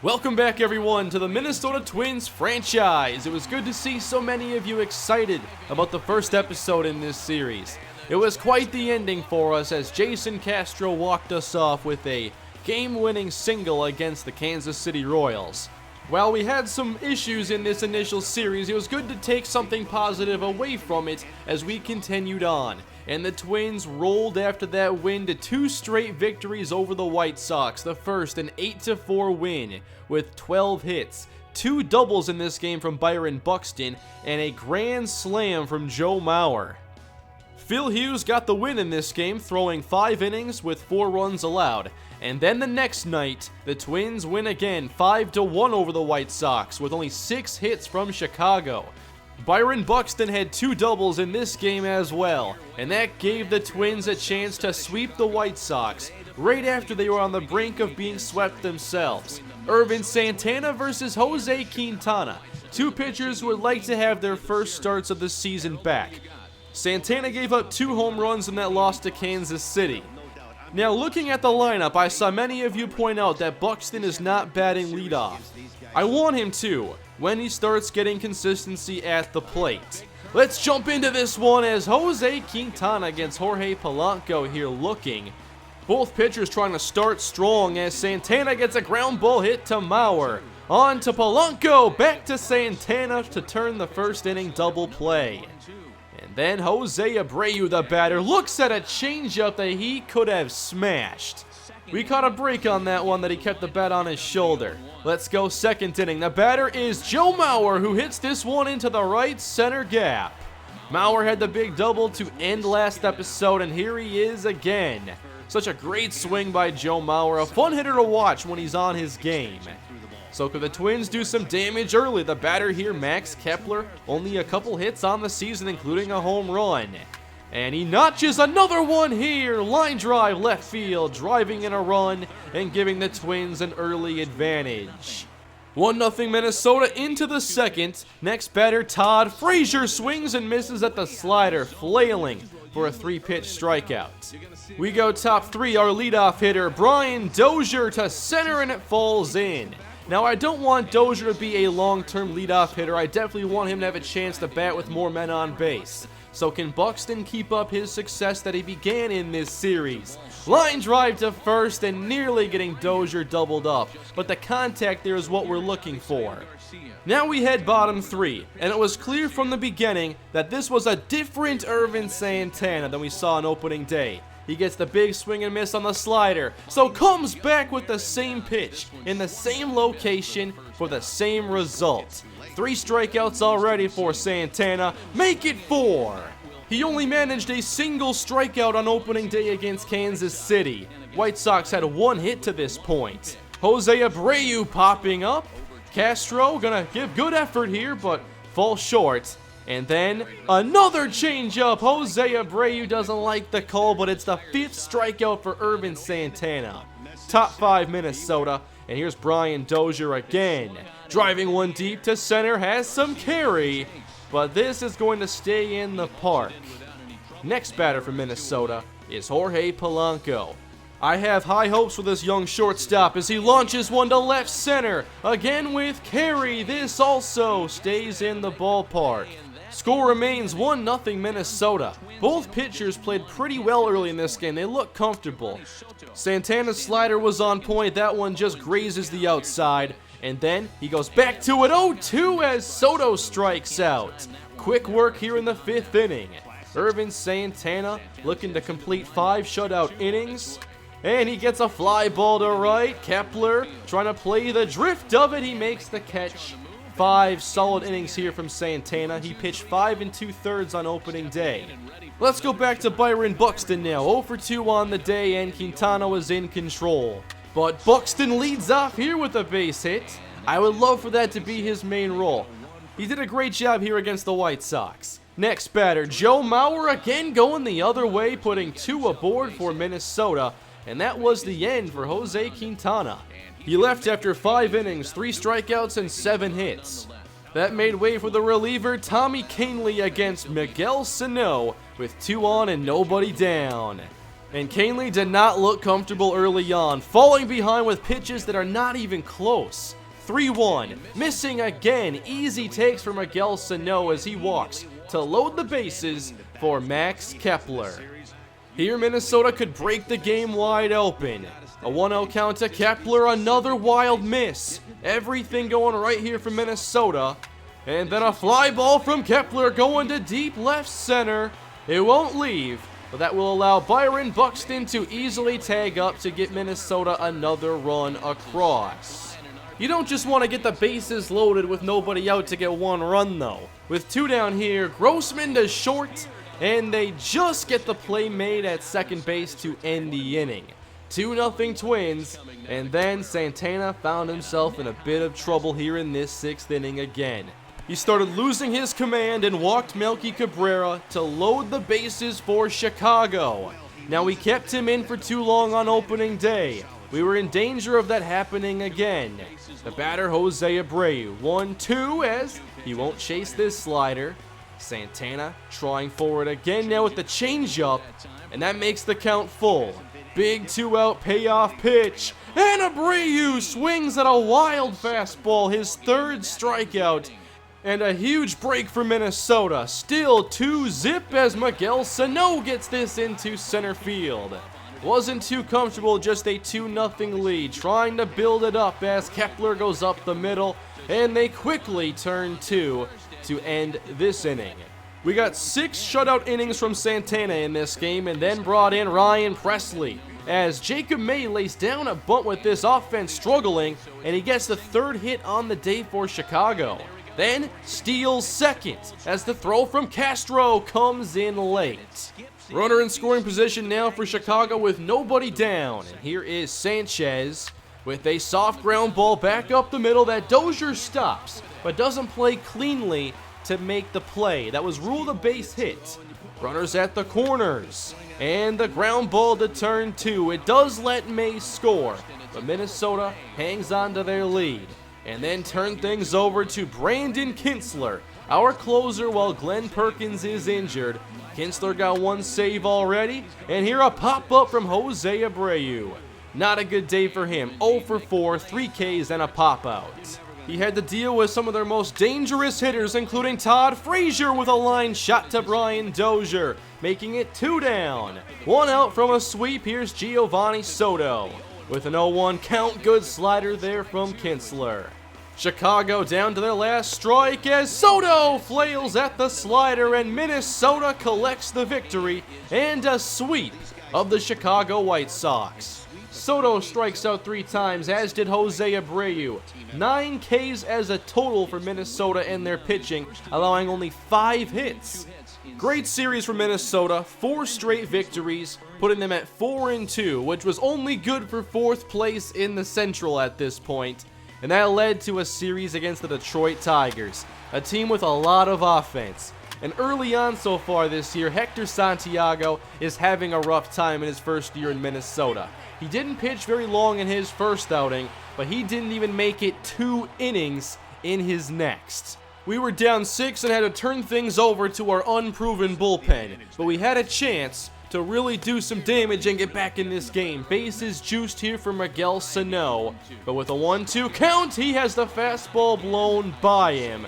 Welcome back everyone to the Minnesota Twins franchise. It was good to see so many of you excited about the first episode in this series. It was quite the ending for us as Jason Castro walked us off with a game-winning single against the Kansas City Royals. While we had some issues in this initial series, it was good to take something positive away from it as we continued on. And the Twins rolled after that win to 2 straight victories over the White Sox, the first an 8-4 win with 12 hits, 2 doubles in this game from Byron Buxton, and a grand slam from Joe Mauer. Phil Hughes got the win in this game, throwing 5 innings with 4 runs allowed. And then the next night, the Twins win again 5-1 over the White Sox with only 6 hits from Chicago. Byron Buxton had 2 doubles in this game as well, and that gave the Twins a chance to sweep the White Sox right after they were on the brink of being swept themselves. Ervin Santana versus Jose Quintana, 2 pitchers who would like to have their first starts of the season back. Santana gave up 2 home runs in that loss to Kansas City. Now looking at the lineup, I saw many of you point out that Buxton is not batting leadoff. I want him to, when he starts getting consistency at the plate. Let's jump into this one as Jose Quintana against Jorge Polanco here looking. Both pitchers trying to start strong as Santana gets a ground ball hit to Mauer. On to Polanco, back to Santana to turn the first inning double play. And then Jose Abreu, the batter, looks at a changeup that he could have smashed. We caught a break on that one that he kept the bat on his shoulder. Let's go second inning. The batter is Joe Mauer, who hits this one into the right center gap. Mauer had the big double to end last episode, and here he is again. Such a great swing by Joe Mauer, a fun hitter to watch when he's on his game. So could the Twins do some damage early? The batter here, Max Kepler, only a couple hits on the season, including a home run. And he notches another one here. Line drive left field, driving in a run and giving the Twins an early advantage. 1-0 Minnesota into the second. Next batter, Todd Frazier swings and misses at the slider, flailing for a 3-pitch strikeout. We go top 3, our leadoff hitter, Brian Dozier to center, and it falls in. Now, I don't want Dozier to be a long-term leadoff hitter. I definitely want him to have a chance to bat with more men on base. So can Buxton keep up his success that he began in this series? Line drive to first and nearly getting Dozier doubled up, but the contact there is what we're looking for. Now we head bottom 3, and it was clear from the beginning that this was a different Ervin Santana than we saw on opening day. He gets the big swing and miss on the slider, so comes back with the same pitch in the same location for the same result. 3 strikeouts already for Santana, make it 4. He only managed a single strikeout on opening day against Kansas City. White Sox had 1 hit to this point. Jose Abreu popping up. Castro gonna give good effort here, but falls short. And then another changeup. Jose Abreu doesn't like the call, but it's the 5th strikeout for Ervin Santana. Top 5 Minnesota, and here's Brian Dozier again. Driving one deep to center, has some carry, but this is going to stay in the park. Next batter for Minnesota is Jorge Polanco. I have high hopes for this young shortstop as he launches one to left center. Again with carry, this also stays in the ballpark. Score remains 1-0 Minnesota. Both pitchers played pretty well early in this game. They look comfortable. Santana's slider was on point. That one just grazes the outside. And then he goes back to it 0-2 as Soto strikes out. Quick work here in the 5th inning. Ervin Santana looking to complete 5 shutout innings. And he gets a fly ball to right. Kepler trying to play the drift of it. He makes the catch. 5 solid innings here from Santana. He pitched 5 2/3 on opening day. Let's go back to Byron Buxton now. 0-2 on the day, and Quintana was in control. But Buxton leads off here with a base hit. I would love for that to be his main role. He did a great job here against the White Sox. Next batter, Joe Mauer again going the other way, putting 2 aboard for Minnesota. And that was the end for Jose Quintana. He left after 5 innings, 3 strikeouts, and 7 hits. That made way for the reliever Tommy Kahnle against Miguel Sano with 2 on and nobody down. And Canely did not look comfortable early on, falling behind with pitches that are not even close. 3-1, missing again. Easy takes for Miguel Sano as he walks to load the bases for Max Kepler. Here Minnesota could break the game wide open. A 1-0 count to Kepler, another wild miss. Everything going right here for Minnesota. And then a fly ball from Kepler going to deep left center. It won't leave, but that will allow Byron Buxton to easily tag up to get Minnesota another run across. You don't just want to get the bases loaded with nobody out to get one run though. With two down here, Grossman to short, and they just get the play made at second base to end the inning. 2-0 Twins, and then Santana found himself in a bit of trouble here in this 6th inning again. He started losing his command and walked Melky Cabrera to load the bases for Chicago. Now we kept him in for too long on opening day. We were in danger of that happening again. The batter Jose Abreu, 1-2 as he won't chase this slider. Santana trying for it again now with the changeup, and that makes the count full. Big 2-out payoff pitch, and Abreu swings at a wild fastball, his 3rd strikeout, and a huge break for Minnesota. Still 2-zip as Miguel Sano gets this into center field. Wasn't too comfortable, just a 2-0 lead, trying to build it up as Kepler goes up the middle, and they quickly turn 2 to end this inning. We got 6 shutout innings from Santana in this game, and then brought in Ryan Presley as Jacob May lays down a bunt with this offense struggling, and he gets the 3rd hit on the day for Chicago. Then steals second as the throw from Castro comes in late. Runner in scoring position now for Chicago with nobody down, and here is Sanchez with a soft ground ball back up the middle that Dozier stops, but doesn't play cleanly to make the play. That was ruled a base hit. Runners at the corners, and the ground ball to turn 2. It does let May score, but Minnesota hangs on to their lead, and then turn things over to Brandon Kintzler, our closer while Glenn Perkins is injured. Kintzler got 1 save already, and here a pop-up from Jose Abreu. Not a good day for him, 0 for 4, 3 Ks and a pop-out. He had to deal with some of their most dangerous hitters, including Todd Frazier with a line shot to Brian Dozier, making it 2 down. 1 out from a sweep, here's Giovanni Soto. With an 0-1 count, good slider there from Kintzler. Chicago down to their last strike as Soto flails at the slider, and Minnesota collects the victory and a sweep of the Chicago White Sox. Soto strikes out 3 times, as did Jose Abreu. 9 Ks as a total for Minnesota and their pitching, allowing only 5 hits. Great series for Minnesota, 4 straight victories, putting them at 4-2, which was only good for 4th place in the Central at this point. And that led to a series against the Detroit Tigers, a team with a lot of offense. And early on so far this year, Hector Santiago is having a rough time in his first year in Minnesota. He didn't pitch very long in his first outing, but he didn't even make it 2 innings in his next. We were down 6 and had to turn things over to our unproven bullpen, but we had a chance to really do some damage and get back in this game. Bases juiced here for Miguel Sano, but with a 1-2 count, he has the fastball blown by him.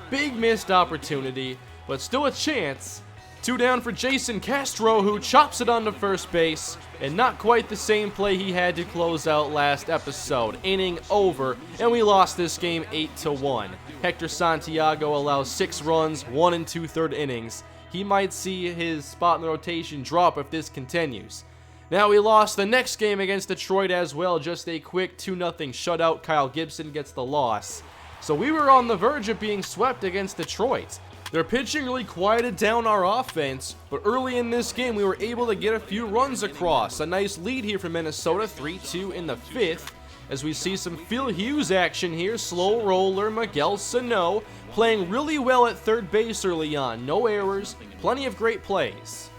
Big missed opportunity, but still a chance. 2 down for Jason Castro, who chops it onto first base, and not quite the same play he had to close out last episode. Inning over, and we lost this game 8-1. Hector Santiago allows 6 runs, 1 2/3 innings. He might see his spot in the rotation drop if this continues. Now we lost the next game against Detroit as well, just a quick 2-0 shutout. Kyle Gibson gets the loss. So we were on the verge of being swept against Detroit. Their pitching really quieted down our offense, but early in this game we were able to get a few runs across. A nice lead here for Minnesota, 3-2 in the 5th, as we see some Phil Hughes action here. Slow roller Miguel Sano playing really well at third base early on. No errors, plenty of great plays.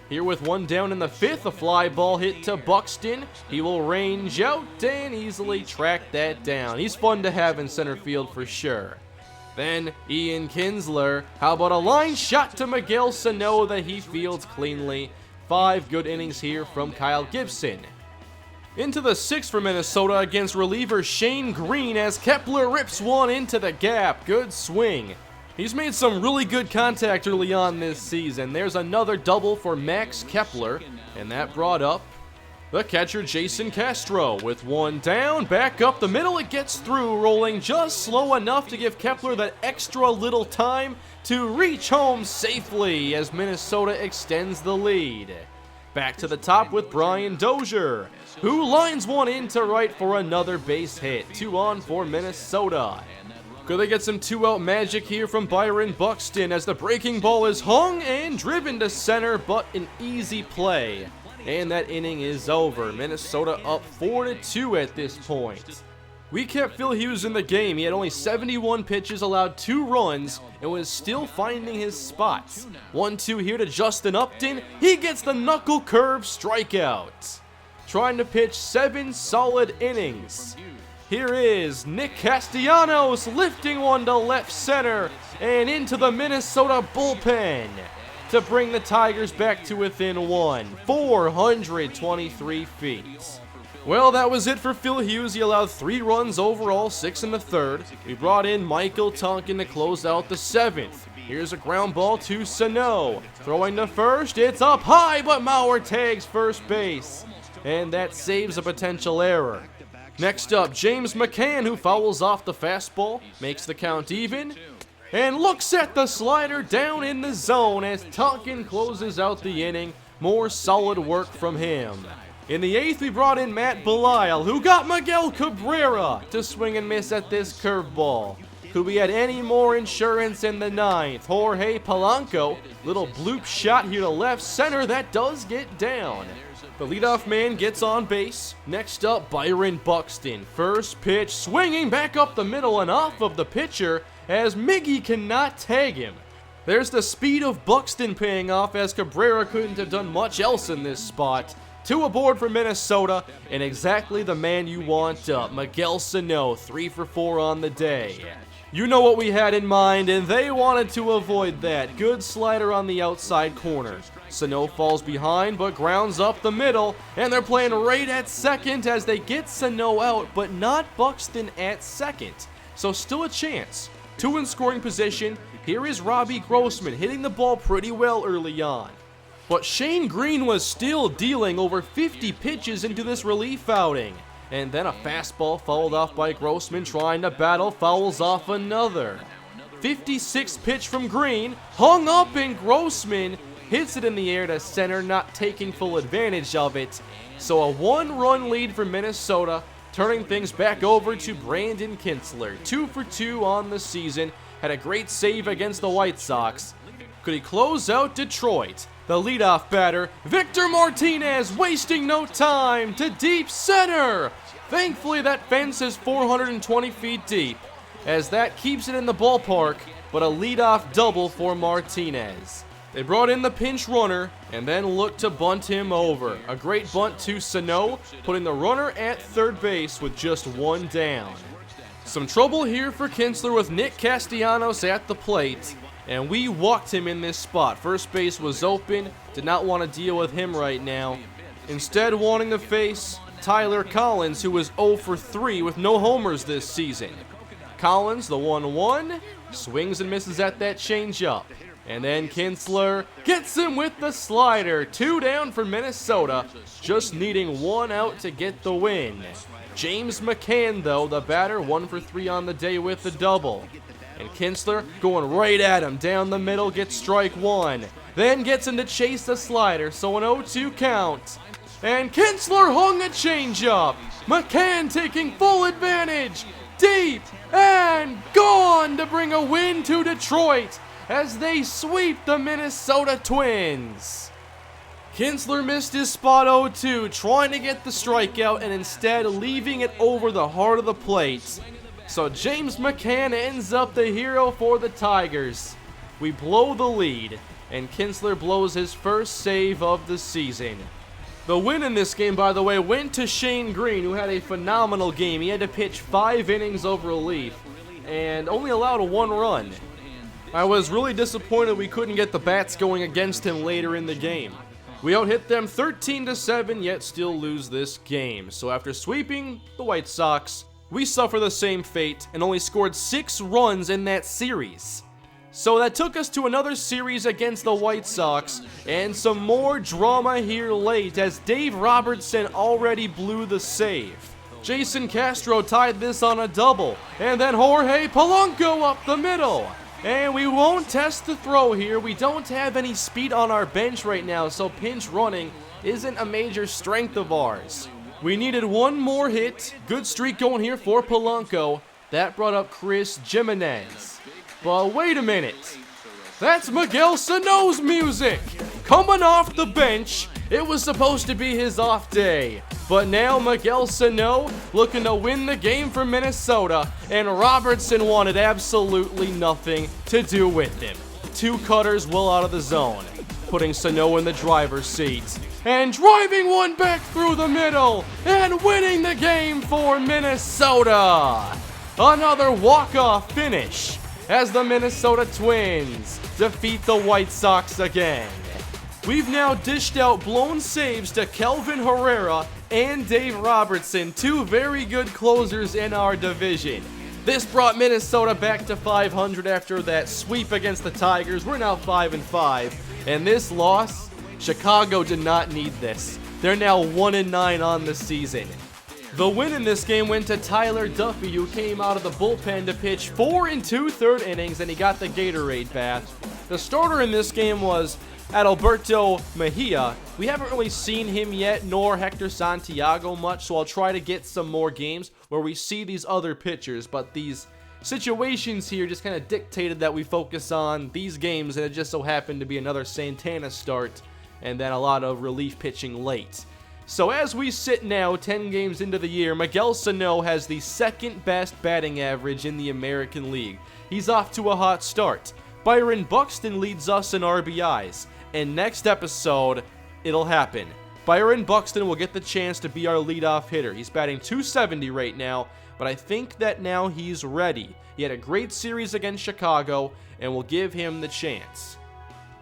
Here with 1 down in the 5th, a fly ball hit to Buxton. He will range out and easily track that down. He's fun to have in center field for sure. Then Ian Kinsler, how about a line shot to Miguel Sano that he fields cleanly 5 good innings here from Kyle Gibson. Into the 6th for Minnesota against reliever Shane Green as Kepler rips one into the gap. Good swing. He's made some really good contact early on this season. There's another double for Max Kepler, and that brought up the catcher Jason Castro. With one down, back up the middle, it gets through, rolling just slow enough to give Kepler that extra little time to reach home safely as Minnesota extends the lead. Back to the top with Brian Dozier, who lines one into right for another base hit. 2 on for Minnesota. Could they get some 2-out magic here from Byron Buxton as the breaking ball is hung and driven to center, but an easy play. And that inning is over. Minnesota up 4-2 at this point. We kept Phil Hughes in the game. He had only 71 pitches, allowed 2 runs, and was still finding his spots. 1-2 here to Justin Upton. He gets the knuckle curve strikeout. Trying to pitch 7 solid innings. Here is Nick Castellanos lifting one to left center and into the Minnesota bullpen to bring the Tigers back to within 423 feet. Well, that was it for Phil Hughes. He allowed 3 runs overall, 6 in the 3rd. We brought in Michael Tonkin to close out the 7th. Here's a ground ball to Sano. Throwing to first, it's up high, but Mauer tags first base. And that saves a potential error. Next up, James McCann, who fouls off the fastball, makes the count even, and looks at the slider down in the zone as Tonkin closes out the inning. More solid work from him. In the 8th, we brought in Matt Belisle, who got Miguel Cabrera to swing and miss at this curveball. Could we add any more insurance in the 9th? Jorge Polanco, little bloop shot here to left center, that does get down. The leadoff man gets on base. Next up, Byron Buxton. First pitch, swinging back up the middle and off of the pitcher as Miggy cannot tag him. There's the speed of Buxton paying off as Cabrera couldn't have done much else in this spot. 2 aboard for Minnesota, and exactly the man you want up. Miguel Sano, 3 for 4 on the day. You know what we had in mind, and they wanted to avoid that. Good slider on the outside corner. Sano falls behind, but grounds up the middle, and they're playing right at second as they get Sano out, but not Buxton at second. So still a chance. 2 in scoring position. Here is Robbie Grossman hitting the ball pretty well early on. But Shane Green was still dealing over 50 pitches into this relief outing. And then a fastball fouled off by Grossman trying to battle, fouls off another. 56th pitch from Green, hung up, and Grossman hits it in the air to center, not taking full advantage of it. So a 1-run lead for Minnesota, turning things back over to Brandon Kintzler. 2 for 2 on the season, had a great save against the White Sox. Could he close out Detroit? The leadoff batter, Victor Martinez, wasting no time to deep center. Thankfully, that fence is 420 feet deep, as that keeps it in the ballpark, but a leadoff double for Martinez. They brought in the pinch runner and then looked to bunt him over. A great bunt to Sano, putting the runner at third base with just 1 down. Some trouble here for Kintzler with Nick Castellanos at the plate, and we walked him in this spot. First base was open, did not want to deal with him right now. Instead, wanting to face Tyler Collins, who was 0 for 3 with no homers this season. Collins, the 1-1, swings and misses at that changeup. And then Kintzler gets him with the slider. 2 down for Minnesota, just needing 1 out to get the win. James McCann, though, the batter, 1 for 3 on the day with the double. And Kintzler going right at him down the middle, gets strike 1. Then gets him to chase the slider, so an 0-2 count. And Kintzler hung a changeup. McCann taking full advantage. Deep and gone to bring a win to Detroit as they sweep the Minnesota Twins. Kintzler missed his spot 0-2, trying to get the strikeout and instead leaving it over the heart of the plate. So James McCann ends up the hero for the Tigers. We blow the lead, and Kintzler blows his first save of the season. The win in this game, by the way, went to Shane Green, who had a phenomenal game. He had to pitch 5 innings of relief and only allowed 1 run. I was really disappointed we couldn't get the bats going against him later in the game. We out-hit them 13-7, yet still lose this game. So after sweeping the White Sox, we suffer the same fate and only scored 6 runs in that series. So that took us to another series against the White Sox, and some more drama here late as Dave Robertson already blew the save. Jason Castro tied this on a double, and then Jorge Polanco up the middle. And we won't test the throw here. We don't have any speed on our bench right now, so pinch running isn't a major strength of ours. We needed one more hit. Good streak going here for Polanco. That brought up Chris Jimenez. But wait a minute. That's Miguel Sano's music. Coming off the bench. It was supposed to be his off day. But now Miguel Sano looking to win the game for Minnesota, and Robertson wanted absolutely nothing to do with him. 2 cutters well out of the zone, putting Sano in the driver's seat, and driving one back through the middle, and winning the game for Minnesota. Another walk-off finish as the Minnesota Twins defeat the White Sox again. We've now dished out blown saves to Kelvin Herrera and Dave Robertson, 2 very good closers in our division. This brought Minnesota back to 500 after that sweep against the Tigers. We're now 5-5, and this loss, Chicago did not need this. They're now 1-9 on the season. The win in this game went to Tyler Duffy, who came out of the bullpen to pitch 4 2/3 innings, and he got the Gatorade bath. The starter in this game was Adalberto Mejia. We haven't really seen him yet, nor Hector Santiago much, so I'll try to get some more games where we see these other pitchers, but these situations here just kind of dictated that we focus on these games, and it just so happened to be another Santana start, and then a lot of relief pitching late. So as we sit now, 10 games into the year, Miguel Sano has the 2nd best batting average in the American League. He's off to a hot start. Byron Buxton leads us in RBIs, and next episode, it'll happen. Byron Buxton will get the chance to be our leadoff hitter. He's batting .270 right now, but I think that now he's ready. He had a great series against Chicago, and we'll give him the chance.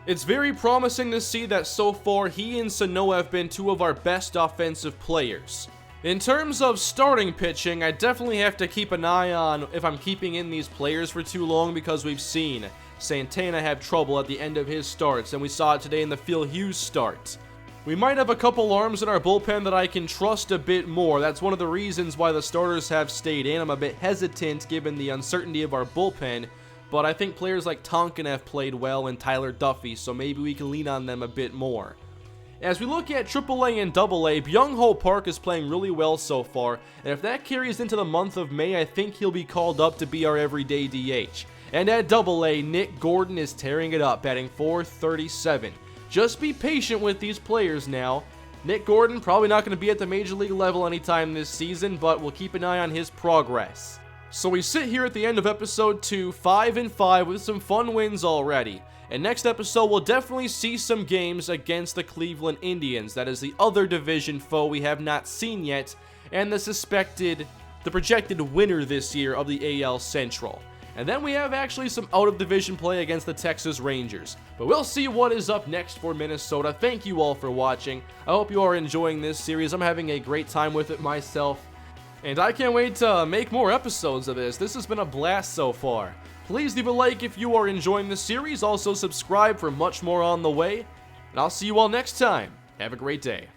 It's very promising to see that so far he and Sano have been 2 of our best offensive players. In terms of starting pitching, I definitely have to keep an eye on if I'm keeping in these players for too long, because we've seen Santana have trouble at the end of his starts, and we saw it today in the Phil Hughes start. We might have a couple arms in our bullpen that I can trust a bit more. That's one of the reasons why the starters have stayed in. I'm a bit hesitant given the uncertainty of our bullpen, but I think players like Tonkin have played well and Tyler Duffy, so maybe we can lean on them a bit more. As we look at AAA and AA, Byung-Ho Park is playing really well so far, and if that carries into the month of May, I think he'll be called up to be our everyday DH. And at AA, Nick Gordon is tearing it up, batting .437. Just be patient with these players now. Nick Gordon probably not going to be at the major league level anytime this season, but we'll keep an eye on his progress. So we sit here at the end of episode 2, 5-5 with some fun wins already. And next episode, we'll definitely see some games against the Cleveland Indians. That is the other division foe we have not seen yet, and the projected winner this year of the AL Central. And then we have actually some out-of-division play against the Texas Rangers. But we'll see what is up next for Minnesota. Thank you all for watching. I hope you are enjoying this series. I'm having a great time with it myself. And I can't wait to make more episodes of this. This has been a blast so far. Please leave a like if you are enjoying the series. Also subscribe for much more on the way. And I'll see you all next time. Have a great day.